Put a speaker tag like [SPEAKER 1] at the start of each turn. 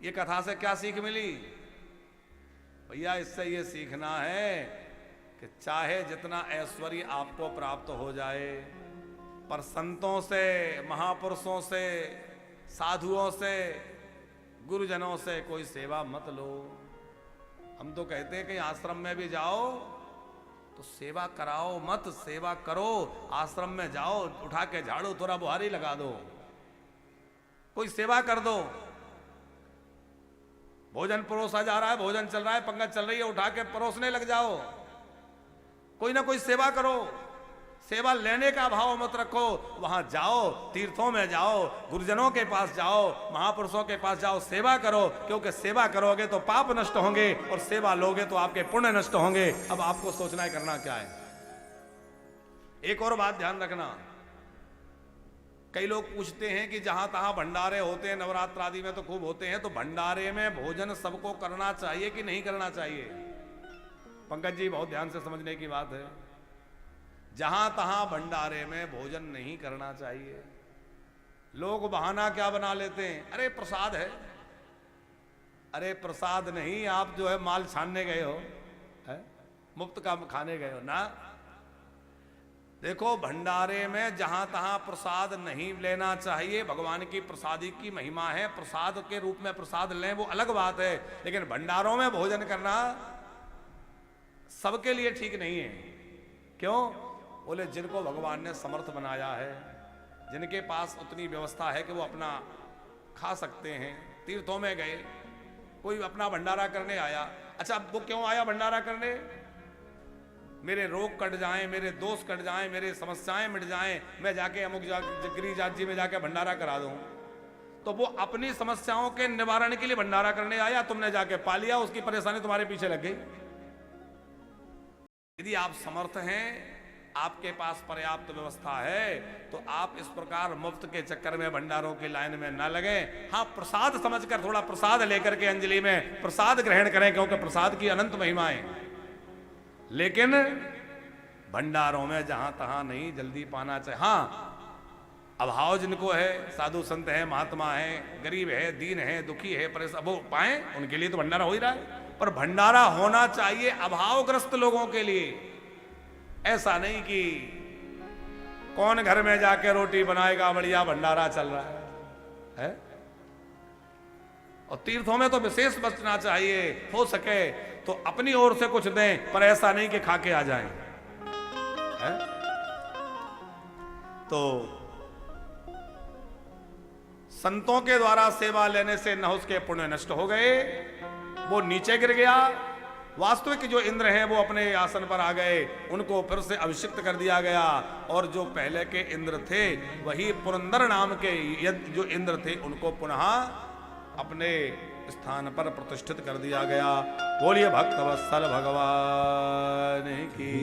[SPEAKER 1] ये कथा से क्या सीख मिली भैया? इससे ये सीखना है कि चाहे जितना ऐश्वर्य आपको प्राप्त हो जाए, पर संतों से, महापुरुषों से, साधुओं से, गुरुजनों से कोई सेवा मत लो। हम तो कहते हैं कि आश्रम में भी जाओ तो सेवा कराओ मत, सेवा करो। आश्रम में जाओ, उठा के झाड़ू थोड़ा बुहारी लगा दो, कोई सेवा कर दो। भोजन परोसा जा रहा है, भोजन चल रहा है, पंगत चल रही है, उठा के परोसने लग जाओ। कोई ना कोई सेवा करो। सेवा लेने का भाव मत रखो। वहां जाओ, तीर्थों में जाओ, गुरुजनों के पास जाओ, महापुरुषों के पास जाओ, सेवा करो। क्योंकि सेवा करोगे तो पाप नष्ट होंगे और सेवा लोगे तो आपके पुण्य नष्ट होंगे। अब आपको सोचना है करना क्या है। एक और बात ध्यान रखना, कई लोग पूछते हैं कि जहां तहां भंडारे होते हैं, नवरात्र आदि में तो खूब होते हैं, तो भंडारे में भोजन सबको करना चाहिए कि नहीं करना चाहिए? पंकज जी, बहुत ध्यान से समझने की बात है। जहां तहां भंडारे में भोजन नहीं करना चाहिए। लोग बहाना क्या बना लेते हैं, अरे प्रसाद है। अरे प्रसाद नहीं, आप जो है माल छानने गए हो, है? मुफ्त का खाने गए हो ना। देखो, भंडारे में जहां तहां प्रसाद नहीं लेना चाहिए। भगवान की प्रसादी की महिमा है, प्रसाद के रूप में प्रसाद लें वो अलग बात है, लेकिन भंडारों में भोजन करना सबके लिए ठीक नहीं है। क्यों? बोले जिनको भगवान ने समर्थ बनाया है, जिनके पास उतनी व्यवस्था है कि वो अपना खा सकते हैं। तीर्थों में गए, कोई अपना भंडारा करने आया। अच्छा, वो क्यों आया भंडारा करने? मेरे रोग कट जाएं, मेरे दोष कट जाएं, मेरे समस्याएं मिट जाएं, मैं जाके अमुक गिरिजात जी में जाके भंडारा करा दूं। तो वो अपनी समस्याओं के निवारण के लिए भंडारा करने आया, तुमने जाके पा लिया, उसकी परेशानी तुम्हारे पीछे लग गई। यदि आप समर्थ हैं, आपके पास पर्याप्त व्यवस्था है, तो आप इस प्रकार मुफ्त के चक्कर में भंडारों की लाइन में ना लगे। हाँ, प्रसाद समझकर थोड़ा प्रसाद लेकर के अंजलि में प्रसाद ग्रहण करें, क्योंकि प्रसाद की अनंत महिमाएं। लेकिन भंडारों में जहां तहां नहीं जल्दी पाना चाहिए। हाँ, अभाव जिनको है, साधु संत है, महात्मा है, गरीब है, दीन है, दुखी है, परेशान, वो पाए, उनके लिए तो भंडारा हो ही रहा है। पर भंडारा होना चाहिए अभावग्रस्त लोगों के लिए। ऐसा नहीं कि कौन घर में जाके रोटी बनाएगा, बढ़िया भंडारा चल रहा है? और तीर्थों में तो विशेष बचना चाहिए। हो सके तो अपनी ओर से कुछ दें, पर ऐसा नहीं कि खा के आ जाएं। है? तो संतों के द्वारा सेवा लेने से न उसके पुण्य नष्ट हो गए, वो नीचे गिर गया। वास्तविक जो इंद्र हैं वो अपने आसन पर आ गए, उनको फिर से अभिषिक्त कर दिया गया। और जो पहले के इंद्र थे, वही पुरंदर नाम के जो इंद्र थे, उनको पुनः अपने स्थान पर प्रतिष्ठित कर दिया गया। बोलिए भक्तवत्सल भगवान की।